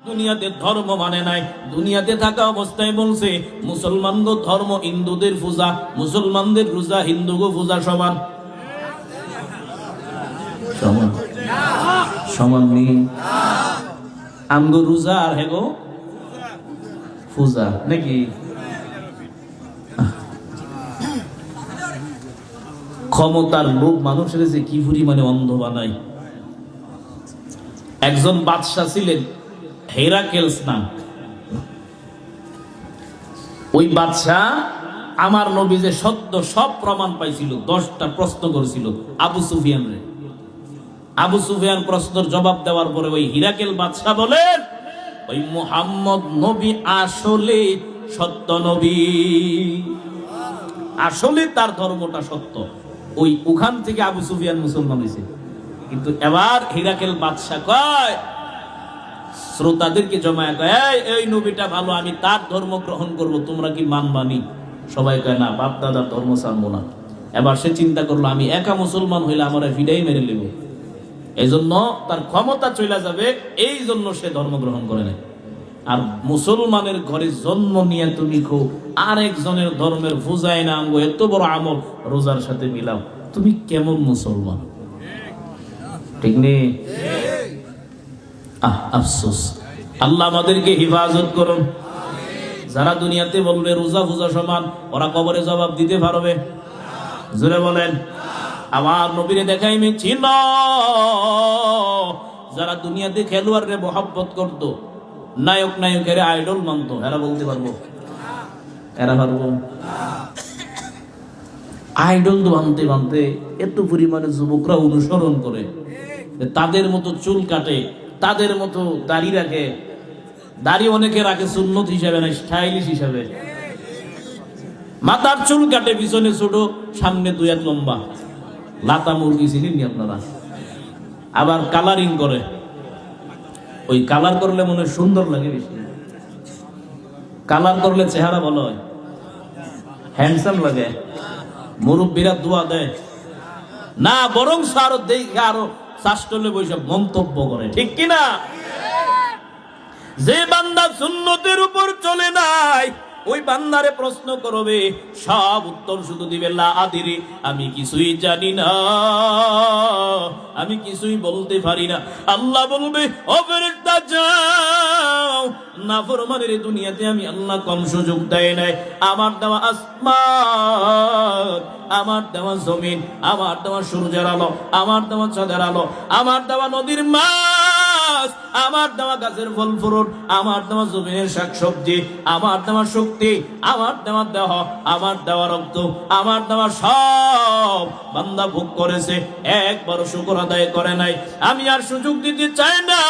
দুনিয়াতে ধর্ম মানে নাই, দুনিয়াতে থাকা অবস্থায় বলছে মুসলমানদের ধর্ম হিন্দুদের পূজা, মুসলমানদের রোজা হিন্দুগো পূজা সমান। সমান সমান নেই। আমগো রোজা আর হেগো পূজা নাকি? ক্ষমতার লোভ মানুষের যে কি পরিমাণে অন্ধ বানায়। একজন বাদশা ছিলেন হেরাকেলস নাম। ওই বাদশা আমার নবী যে সত্য সব প্রমাণ পাইছিল, 10টা প্রশ্ন করেছিল আবু সুফিয়ান রে। আবু সুফিয়ান প্রশ্নের জবাব দেওয়ার পরে ওই হিরাকেল বাদশা বলেন, ওই মুহাম্মদ নবী আসলে সত্য নবী, আসলে তার ধর্মটা সত্য। ওই ওখান থেকে আবু সুফিয়ান মুসলমান হয়েছে। কিন্তু এবার হিরাকেল বাদশা কয় শ্রোতাদেরকে জমায়, কয় এই নবীটা ভালো, আমি তার ধর্ম গ্রহণ করব, তোমরা কি মানবানি? সবাই কয় না, বাপ দাদার ধর্ম ছাড়বো না। এবার সে চিন্তা করলো আমি একা মুসলমান হইলে আমার ফিডাই মেরে নেব, এই জন্য তার ক্ষমতা চলে যাবে, এই জন্য সে ধর্ম গ্রহণ করে নেয়। আর মুসলমানের ঘরে জন্ম নিয়ে তুমি খুব আরেকজনের ধর্মের পূজায় না আঙ্গো এত বড় আমল রোজার সাথে মিলাও, তুমি কেমন মুসলমান? ঠিক নেই? আফসোস। আল্লাহ আমাদেরকে হেফাজত করুন। যারা দুনিয়াতে বলবে রোজা পূজা সমান, ওরা কবরে জবাব দিতে পারবে? জোরে বলেন। আমার নবীরে দেখাইমে ছিল যারা দুনিয়াতে খেলোয়াড়রে মহব্বত করত, নায়ক নায়কের আইডল মানত, এরা বলতে পারবো? এরা পারবো? আইডল তো মানতে মানতে এত পরিমাণে যুবকরা অনুসরণ করে, তাদের মতো চুল কাটে, তাদের মতো দাড়ি রাখে। দাড়ি অনেকে রাখে সুন্নত হিসাবে না, স্টাইলিশ হিসাবে। মাথার চুল কাটে, পিছনে ছোট, সামনে 2 হাত লম্বা। লাতা মুরগি ছিলেন আপনারা? আবার কালারিং করে, ওই কালার করলে মনে সুন্দর লাগে বেশি। কালার করলে চেহারা ভালো হয়, হ্যান্ডসাম লাগে। মুরব্বীরা দোয়া দেয় না, বরং আরো দেখে আরো শাস্ত্রলে বৈশাখ মন্তব্য করে, ঠিক কিনা? যে বান্দা সুন্নতের উপর চলে নাই, ওই বান্দারে প্রশ্ন করবে, সব উত্তর শুধু দিবে লা আদিরি, আমি কিছুই জানি না, আমি কিছুই বলতে পারি না। আল্লাহ বলবে, ও ফেরেশতা যাও, নাফরমানের দুনিয়াতে আমি আল্লাহ কম সুযোগ দেয় নাই। আমার দেওয়া আসমান, আমার দেওয়া জমিন, আমার দেওয়া সূর্যের আলো, আমার দেওয়া চাঁদের আলো, আমার দেওয়া নদীর মাছ, আমার দেওয়া গাছের ফল ফ্রুট, আমার দেওয়া জমিনের শাকসবজি, আমার দেওয়া শক্তি, আমার দেওয়া দেহ, আমার দেওয়া রক্ত, আমার দেওয়া সব বান্দা ভোগ করেছে, একবারও শুকর আদায় করে নাই। আমি আর সুযোগ দিতে চাই না।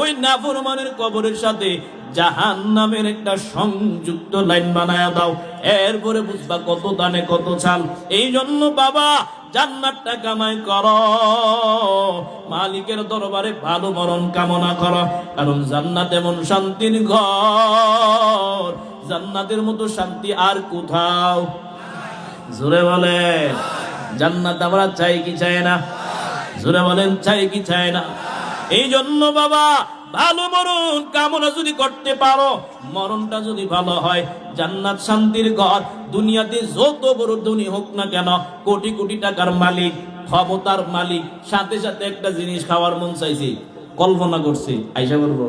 ওই নাফরমানের কবরের সাথে জাহান্নামের একটা সংযুক্ত লাইন বানায়া দাও, এরপরে বুঝবা কত দানে কত চাল। এই জন্য বাবা, জান্নাতটা কামাই করো, মালিকের দরবারে ভালো মরণ কামনা করো, কারণ জান্নাত এমন শান্তির ঘর, জান্নাতের মতো শান্তি আর কোথাও। জোরে বলে, জান্নাত আমরা চাই কি চাই না? জোরে বলেন, চাই কি চাই না? এই জন্য বাবা, ভালো মরণ কামনা যদি করতে পারো, মরণটা যদি ভালো হয়, জান্নাত শান্তির ঘর। দুনিয়াতে যত বড় ধনী হোক না কেন, কোটি কোটি টাকার মালিক, ক্ষমতার মালিক, সাথে সাথে একটা জিনিস খাওয়ার মন চাইছে, কল্পনা করছে, আইসা করবো